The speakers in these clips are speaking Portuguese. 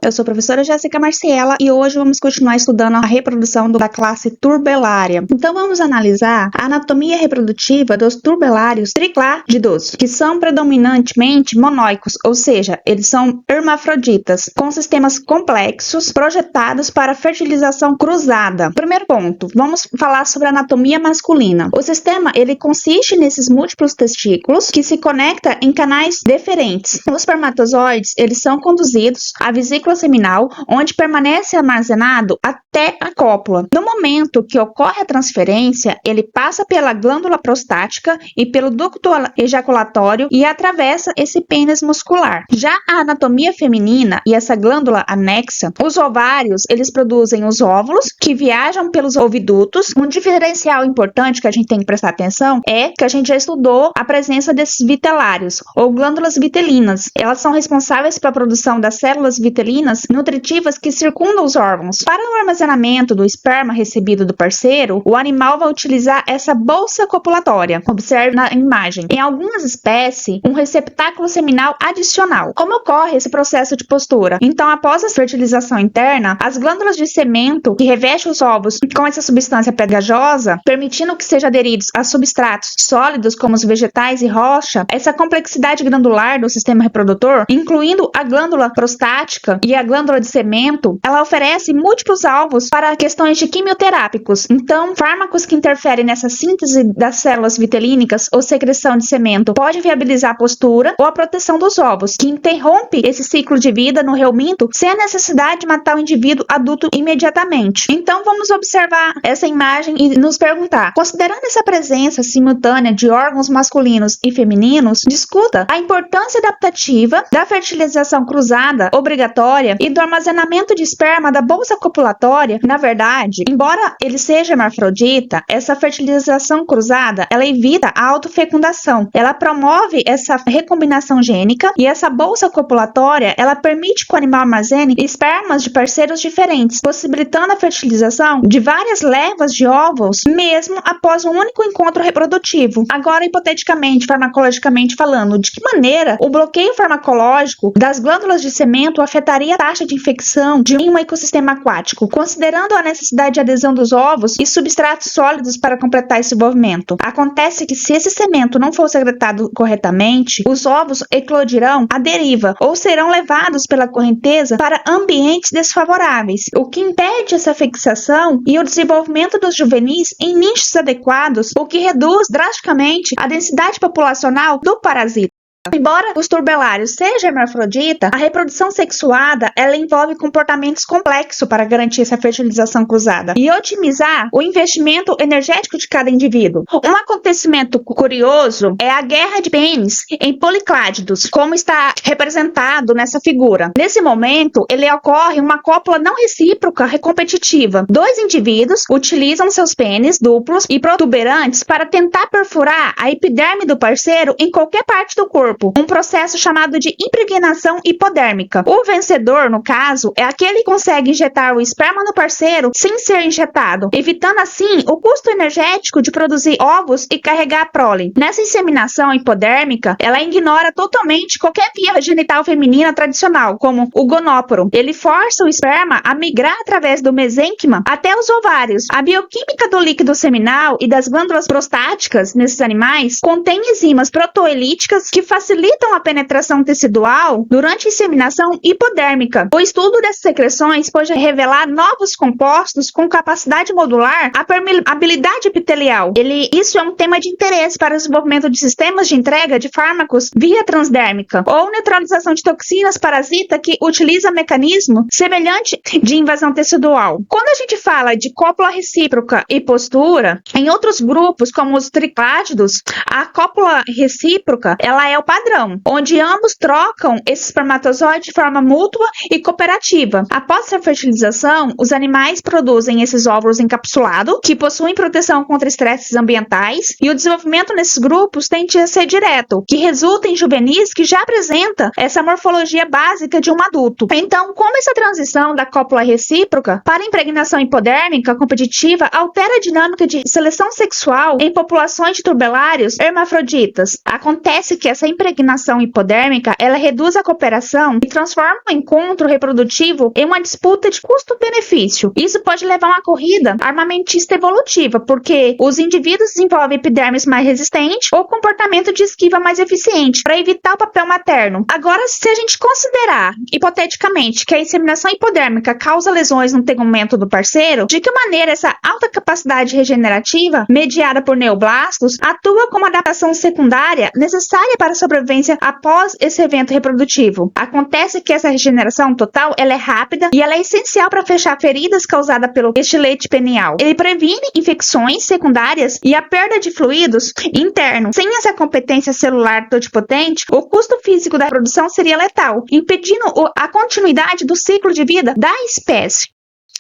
eu sou a professora Jéssica Marciela e hoje vamos continuar estudando a reprodução da classe Turbellaria. Então vamos analisar a anatomia reprodutiva dos turbelários tricládidos, que são predominantemente monóicos, ou seja, eles são hermafroditas, com sistemas complexos projetados para fertilização cruzada. Primeiro ponto, vamos falar sobre a anatomia masculina. O sistema ele consiste nesses múltiplos testículos que se conectam em canais deferentes. Os espermatozoides eles são conduzidos à vesícula seminal, onde permanece armazenado até a cópula. No momento que ocorre a transferência, ele passa pela glândula prostática e pelo ducto ejaculatório e atravessa esse pênis muscular. Já a anatomia feminina e essa glândula anexa, os ovários, eles produzem os óvulos que viajam pelos ovidutos. Um diferencial importante que a gente tem que prestar atenção é que a gente já estudou a presença desses vitelários, ou glândulas vitelinas. Elas são responsáveis pela produção das células vitelinas nutritivas que circundam os órgãos. Para o armazenamento do esperma recebido do parceiro, o animal vai utilizar essa bolsa copulatória. Observe na imagem. Em algumas espécies, um receptáculo seminal adicional. Como ocorre esse processo de postura? Então, após a fertilização interna, as glândulas de cemento que revestem os ovos com essa substância pegajosa, permitindo que sejam aderidos a substratos sólidos como os vegetais e rocha, essa complexidade glandular do sistema reprodutor, incluindo a glândula prostática e a glândula de cemento, ela oferece múltiplos alvos para questões de quimioterápicos. Então, fármacos que interferem nessa síntese das células vitelínicas ou secreção de cemento pode viabilizar a postura ou a proteção dos ovos, que interrompe esse ciclo de vida no reumento sem a necessidade de matar o indivíduo adulto imediatamente. Então, vamos observar essa imagem e nos perguntar, considerando essa presença simultânea de órgãos masculinos e femininos, discuta a importância adaptativa da fertilização cruzada obrigatória e do armazenamento de esperma da bolsa copulatória. Na verdade, embora ele seja hermafrodita, essa fertilização cruzada, ela evita a autofecundação. Ela promove essa recombinação gênica e essa bolsa copulatória, ela permite que o animal armazene espermas de parceiros diferentes, possibilitando a fertilização de várias levas de óvulos, mesmo após um único encontro reprodutivo. Agora, hipoteticamente, farmacologicamente falando, de que maneira o bloqueio farmacológico das glândulas de cemento afetaria a taxa de infecção de um ecossistema aquático, considerando a necessidade de adesão dos ovos e substratos sólidos para completar esse desenvolvimento? Acontece que se esse cemento não for secretado corretamente, os ovos eclodirão à deriva ou serão levados pela correnteza para ambientes desfavoráveis, o que impede essa fixação e o desenvolvimento dos juvenis em nichos adequados, o que reduz drasticamente a densidade populacional do parasita. Embora os turbelários sejam hermafrodita, a reprodução sexuada ela envolve comportamentos complexos para garantir essa fertilização cruzada e otimizar o investimento energético de cada indivíduo. Um acontecimento curioso é a guerra de pênis em policládidos, como está representado nessa figura. Nesse momento, ele ocorre uma cópula não recíproca recompetitiva. Dois indivíduos utilizam seus pênis duplos e protuberantes para tentar perfurar a epiderme do parceiro em qualquer parte do corpo. Um processo chamado de impregnação hipodérmica. O vencedor, no caso, é aquele que consegue injetar o esperma no parceiro sem ser injetado, evitando assim o custo energético de produzir ovos e carregar a prole. Nessa inseminação hipodérmica, ela ignora totalmente qualquer via genital feminina tradicional, como o gonóporo. Ele força o esperma a migrar através do mesênquima até os ovários. A bioquímica do líquido seminal e das glândulas prostáticas nesses animais contém enzimas protoelíticas que facilitam a penetração tecidual durante a inseminação hipodérmica. O estudo dessas secreções pode revelar novos compostos com capacidade modular à permeabilidade epitelial. Isso é um tema de interesse para o desenvolvimento de sistemas de entrega de fármacos via transdérmica ou neutralização de toxinas parasita que utiliza mecanismo semelhante de invasão tecidual. Quando a gente fala de cópula recíproca e postura, em outros grupos, como os tricládidos, a cópula recíproca ela é o padrão, onde ambos trocam esse espermatozoide de forma mútua e cooperativa. Após a fertilização, os animais produzem esses óvulos encapsulados, que possuem proteção contra estresses ambientais, e o desenvolvimento nesses grupos tende a ser direto, que resulta em juvenis que já apresentam essa morfologia básica de um adulto. Então, como essa transição da cópula recíproca para a impregnação hipodérmica competitiva altera a dinâmica de seleção sexual em populações de turbelários hermafroditas? Acontece que essa impregnação hipodérmica, ela reduz a cooperação e transforma o encontro reprodutivo em uma disputa de custo-benefício. Isso pode levar a uma corrida armamentista evolutiva, porque os indivíduos desenvolvem epidermes mais resistente ou comportamento de esquiva mais eficiente para evitar o papel materno. Agora, se a gente considerar, hipoteticamente, que a inseminação hipodérmica causa lesões no tegumento do parceiro, de que maneira essa alta capacidade regenerativa, mediada por neoblastos, atua como adaptação secundária necessária para a sobrevivência após esse evento reprodutivo? Acontece que essa regeneração total ela é rápida e ela é essencial para fechar feridas causadas pelo estilete penial. Ele previne infecções secundárias e a perda de fluidos internos. Sem essa competência celular totipotente, o custo físico da reprodução seria letal, impedindo a continuidade do ciclo de vida da espécie.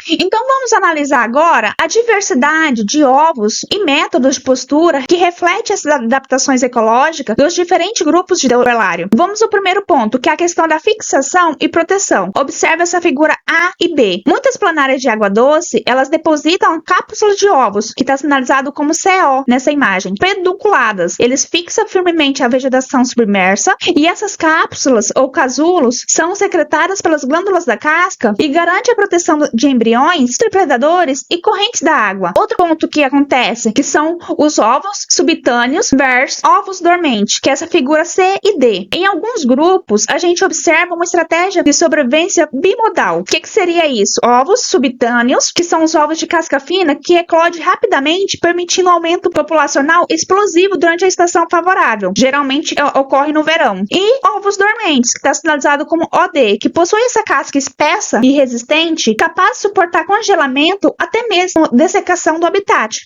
Então vamos analisar agora a diversidade de ovos e métodos de postura que reflete essas adaptações ecológicas dos diferentes grupos de turbelário. Vamos ao primeiro ponto, que é a questão da fixação e proteção. Observe essa figura A e B. Muitas planárias de água doce, elas depositam cápsulas de ovos, que está sinalizado como CO nessa imagem, pedunculadas. Eles fixam firmemente a vegetação submersa e essas cápsulas ou casulos são secretadas pelas glândulas da casca e garante a proteção de embriões, predadores e correntes da água. Outro ponto que acontece, que são os ovos subtâneos versus ovos dormentes, que é essa figura C e D. Em alguns grupos, a gente observa uma estratégia de sobrevivência bimodal. O que seria isso? Ovos subtâneos, que são os ovos de casca fina, que eclode rapidamente, permitindo um aumento populacional explosivo durante a estação favorável. Geralmente ocorre no verão. E ovos dormentes, que está sinalizado como OD, que possui essa casca espessa e resistente, capaz de suportar congelamento, até mesmo dessecação do habitat.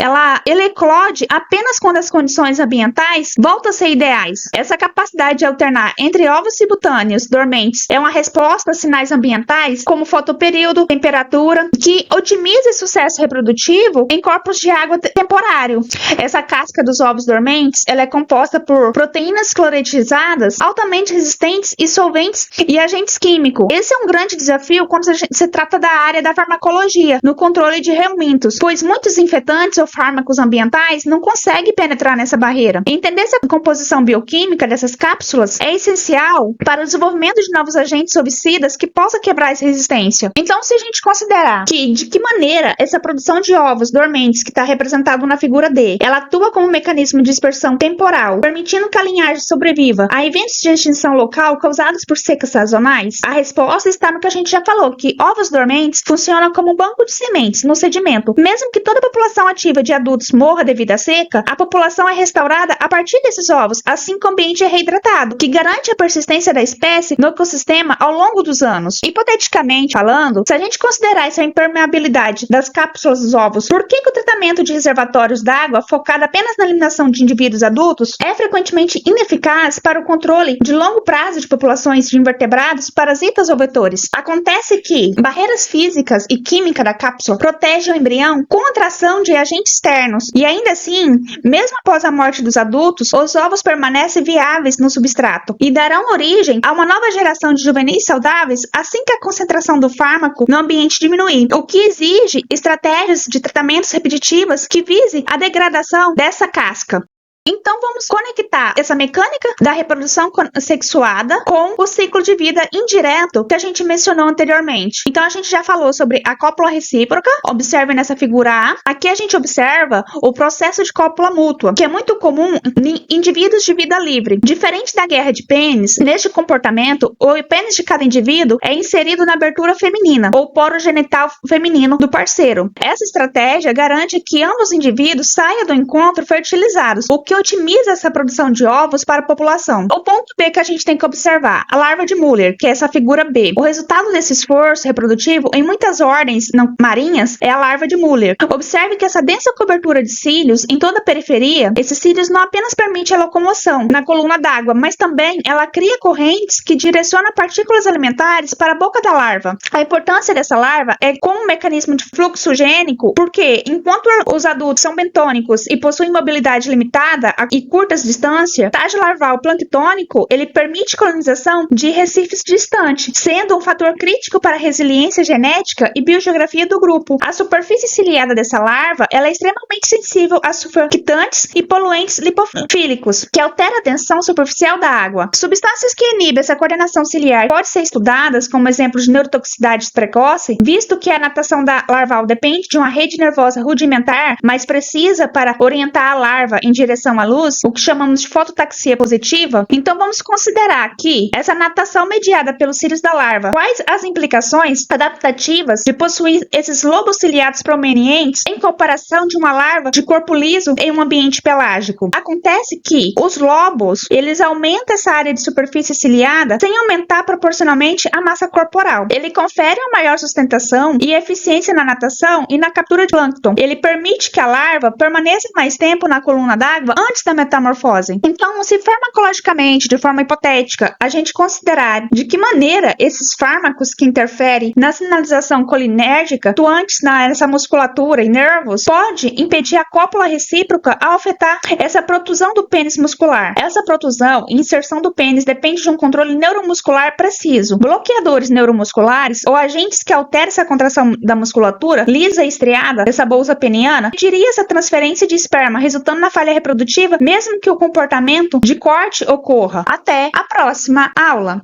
Ele eclode apenas quando as condições ambientais voltam a ser ideais. Essa capacidade de alternar entre ovos simultâneos dormentes é uma resposta a sinais ambientais, como fotoperíodo, temperatura, que otimiza o sucesso reprodutivo em corpos de água temporário. Essa casca dos ovos dormentes, ela é composta por proteínas cloretizadas, altamente resistentes e solventes e agentes químicos. Esse é um grande desafio quando se trata da área da farmacologia, no controle de reumíntos, pois muitos infetantes ou fármacos ambientais não conseguem penetrar nessa barreira. Entender essa composição bioquímica dessas cápsulas é essencial para o desenvolvimento de novos agentes ovicidas que possam quebrar essa resistência. Então, se a gente considerar de que maneira essa produção de ovos dormentes, que está representado na figura D, ela atua como um mecanismo de dispersão temporal, permitindo que a linhagem sobreviva a eventos de extinção local causados por secas sazonais, a resposta está no que a gente já falou, que ovos dormentes funcionam como um banco de sementes no sedimento. Mesmo que toda a população ativa de adultos morra devido à seca, a população é restaurada a partir desses ovos, assim que o ambiente é reidratado, que garante a persistência da espécie no ecossistema ao longo dos anos. Hipoteticamente falando, se a gente considerar essa impermeabilidade das cápsulas dos ovos, por que o tratamento de reservatórios d'água focado apenas na eliminação de indivíduos adultos é frequentemente ineficaz para o controle de longo prazo de populações de invertebrados, parasitas ou vetores? Acontece que barreiras físicas e química da cápsula protege o embrião contra a ação de agentes externos e ainda assim, mesmo após a morte dos adultos, os ovos permanecem viáveis no substrato e darão origem a uma nova geração de juvenis saudáveis assim que a concentração do fármaco no ambiente diminuir, o que exige estratégias de tratamentos repetitivas que visem a degradação dessa casca. Então vamos conectar essa mecânica da reprodução sexuada com o ciclo de vida indireto que a gente mencionou anteriormente. Então a gente já falou sobre a cópula recíproca, observe nessa figura A. Aqui a gente observa o processo de cópula mútua, que é muito comum em indivíduos de vida livre. Diferente da guerra de pênis, neste comportamento, o pênis de cada indivíduo é inserido na abertura feminina, ou poro genital feminino do parceiro. Essa estratégia garante que ambos os indivíduos saiam do encontro fertilizados, o que otimiza essa produção de ovos para a população. O ponto B que a gente tem que observar, a larva de Muller, que é essa figura B. O resultado desse esforço reprodutivo em muitas ordens marinhas é a larva de Muller. Observe que essa densa cobertura de cílios em toda a periferia, esses cílios não apenas permitem a locomoção na coluna d'água, mas também ela cria correntes que direcionam partículas alimentares para a boca da larva. A importância dessa larva é como um mecanismo de fluxo gênico, porque enquanto os adultos são bentônicos e possuem mobilidade limitada, elevada e curtas distâncias, o estágio larval planctônico, ele permite colonização de recifes distantes, sendo um fator crítico para a resiliência genética e biogeografia do grupo. A superfície ciliada dessa larva, ela é extremamente sensível a surfactantes e poluentes lipofílicos, que altera a tensão superficial da água. Substâncias que inibem essa coordenação ciliar podem ser estudadas como exemplo de neurotoxicidade precoce, visto que a natação larval depende de uma rede nervosa rudimentar mais precisa para orientar a larva em direção à luz, o que chamamos de fototaxia positiva. Então vamos considerar aqui essa natação mediada pelos cílios da larva. Quais as implicações adaptativas de possuir esses lobos ciliados prominentes em comparação de uma larva de corpo liso em um ambiente pelágico? Acontece que os lobos, eles aumentam essa área de superfície ciliada sem aumentar proporcionalmente a massa corporal. Ele confere uma maior sustentação e eficiência na natação e na captura de plâncton. Ele permite que a larva permaneça mais tempo na coluna d'água antes da metamorfose. Então, se farmacologicamente, de forma hipotética, a gente considerar de que maneira esses fármacos que interferem na sinalização colinérgica atuantes nessa musculatura e nervos pode impedir a cópula recíproca ao afetar essa protusão do pênis muscular. Essa protusão e inserção do pênis depende de um controle neuromuscular preciso. Bloqueadores neuromusculares ou agentes que alteram essa contração da musculatura lisa e estriada dessa bolsa peniana impediria essa transferência de esperma, resultando na falha reprodutiva, mesmo que o comportamento de corte ocorra. Até a próxima aula!